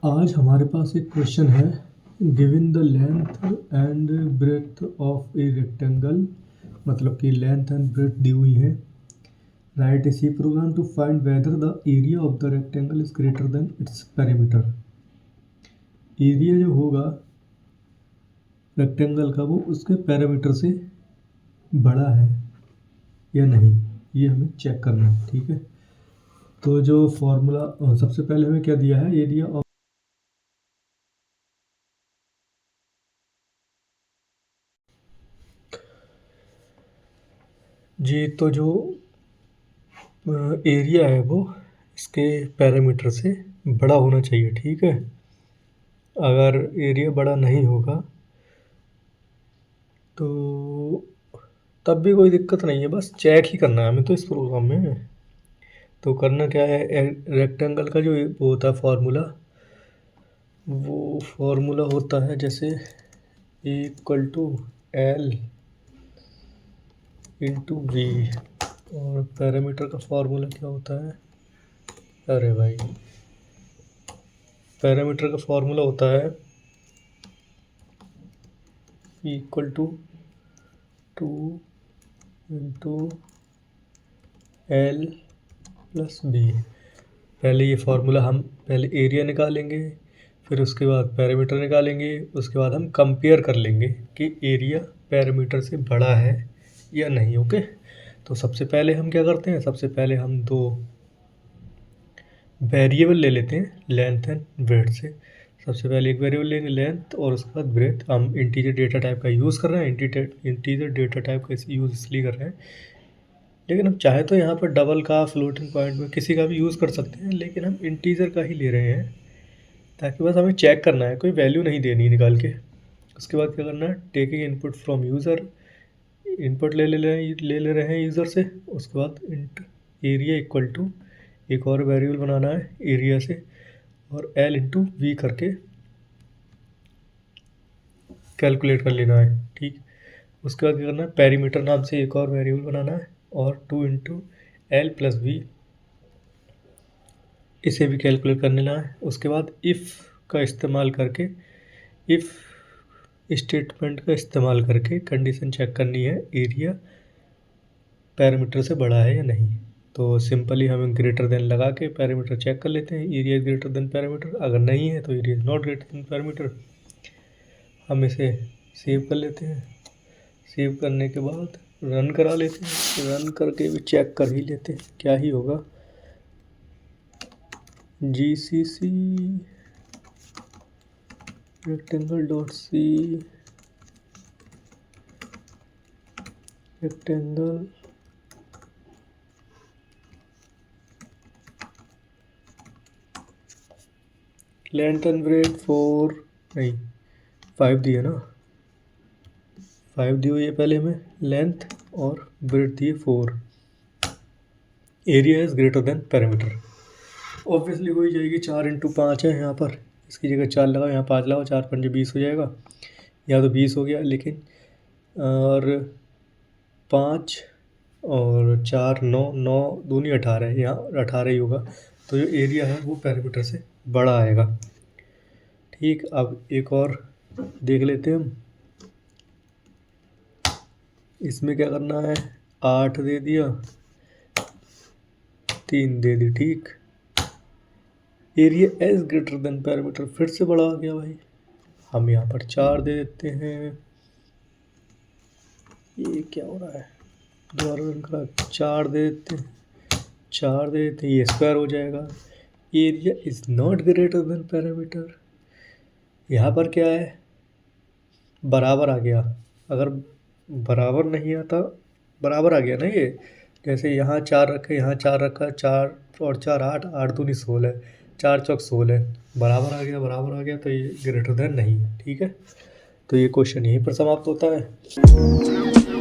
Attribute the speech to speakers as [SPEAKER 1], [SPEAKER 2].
[SPEAKER 1] आज हमारे पास एक क्वेश्चन है। Given the length and breadth of a rectangle, मतलब कि लेंथ एंड ब्रेथ दी हुई है। Write a C program to find whether the area of the rectangle is greater than its perimeter. Area जो होगा रेक्टेंगल का वो उसके पेरीमीटर से बड़ा है या नहीं, ये हमें चेक करना है। ठीक है, तो जो फॉर्मूला सबसे पहले हमें क्या दिया है, एरिया ऑफ जी, तो जो एरिया है वो इसके पैरामीटर से बड़ा होना चाहिए। ठीक है, अगर एरिया बड़ा नहीं होगा तो तब भी कोई दिक्कत नहीं है, बस चेक ही करना है हमें तो इस प्रोग्राम में। तो करना क्या है, रेक्टेंगल का जो वो होता है फार्मूला, वो फार्मूला होता है जैसे E=L इंटू वी, और पैरामीटर का फार्मूला क्या होता है, अरे भाई, पैरामीटर का फार्मूला होता है E=2 into L plus B. पहले ये फार्मूला हम पहले एरिया निकालेंगे, फिर उसके बाद पैरामीटर निकालेंगे, उसके बाद हम कंपेयर कर लेंगे कि एरिया पैरामीटर से बड़ा है या नहीं। ओके, तो सबसे पहले हम क्या करते हैं, सबसे पहले हम दो वेरिएबल ले लेते हैं लेंथ एंड ब्रेथ से। सबसे पहले एक वेरिएबल लेंगे लेंथ, और उसके बाद ब्रेथ। हम इंटीजर डेटा टाइप का यूज़ कर रहे हैं, इंटीजर डेटा टाइप का यूज़ इसलिए कर रहे हैं, लेकिन हम चाहे तो यहाँ पर डबल का, फ्लोटिंग पॉइंट में किसी का भी यूज़ कर सकते हैं, लेकिन हम इंटीजर का ही ले रहे हैं ताकि बस हमें चेक करना है, कोई वैल्यू नहीं देनी है निकाल के। उसके बाद क्या करना है, taking input from user, input ले ले रहे हैं यूज़र से। उसके बाद इंट एरिया इक्वल टू एक और वेरिएबल बनाना है एरिया से, और L इंटू वी करके कैलकुलेट कर लेना है। ठीक, उसके बाद क्या करना है, पेरीमीटर नाम से एक और वेरिएबल बनाना है, और 2 इंटू L प्लस वी, इसे भी कैलकुलेट कर लेना है। उसके बाद इफ़ का इस्तेमाल करके, इफ़ स्टेटमेंट का इस्तेमाल करके कंडीशन चेक करनी है, एरिया पैरामीटर से बड़ा है या नहीं। तो सिंपली हम ग्रेटर देन लगा के पैरामीटर चेक कर लेते हैं, area is greater than parameter. अगर नहीं है तो area is not greater than parameter. हम इसे सेव कर लेते हैं, सेव करने के बाद रन करा लेते हैं, रन करके भी चेक कर ही लेते हैं क्या ही होगा। GCC rectangle dot C rectangle length and breadth 4 नहीं 5 दिए ना, 5 दी हुई है पहले हमें लेंथ, और ब्रेथ दिए 4। Area is greater than parameter, obviously हो ही जाएगी। 4 इंटू 5 है यहाँ पर, इसकी जगह 4 लगाओ, यहाँ 5 लगाओ, 4 पंजे 20 हो जाएगा, या तो 20 हो गया, लेकिन और 5 और 4 9 दूनी 18 है, यहाँ 18 ही होगा। तो जो एरिया है वो पैरामीटर से बड़ा आएगा। ठीक, अब एक और देख लेते हैं हम, इसमें क्या करना है, 8 दे दिया, 3 दे दी। ठीक, area as greater than parameter फिर से बड़ा आ गया भाई, हम यहाँ पर 4 दे देते हैं। ये क्या हो रहा है, दोबारा रन करा, 4 दे देते हैं, 4 दे देते हैं, ये स्क्वायर हो जाएगा। Area is not greater than parameter, यहाँ पर क्या है, बराबर आ गया। अगर बराबर नहीं आता, बराबर आ गया ना ये, जैसे यहाँ 4 रखे, यहाँ 4 रखा, 4 और 4 8, 8 दूनी 16, 4 चौक 16, बराबर आ गया, बराबर आ गया, तो ये ग्रेटर देन नहीं है। ठीक है, तो ये क्वेश्चन यहीं पर समाप्त होता है।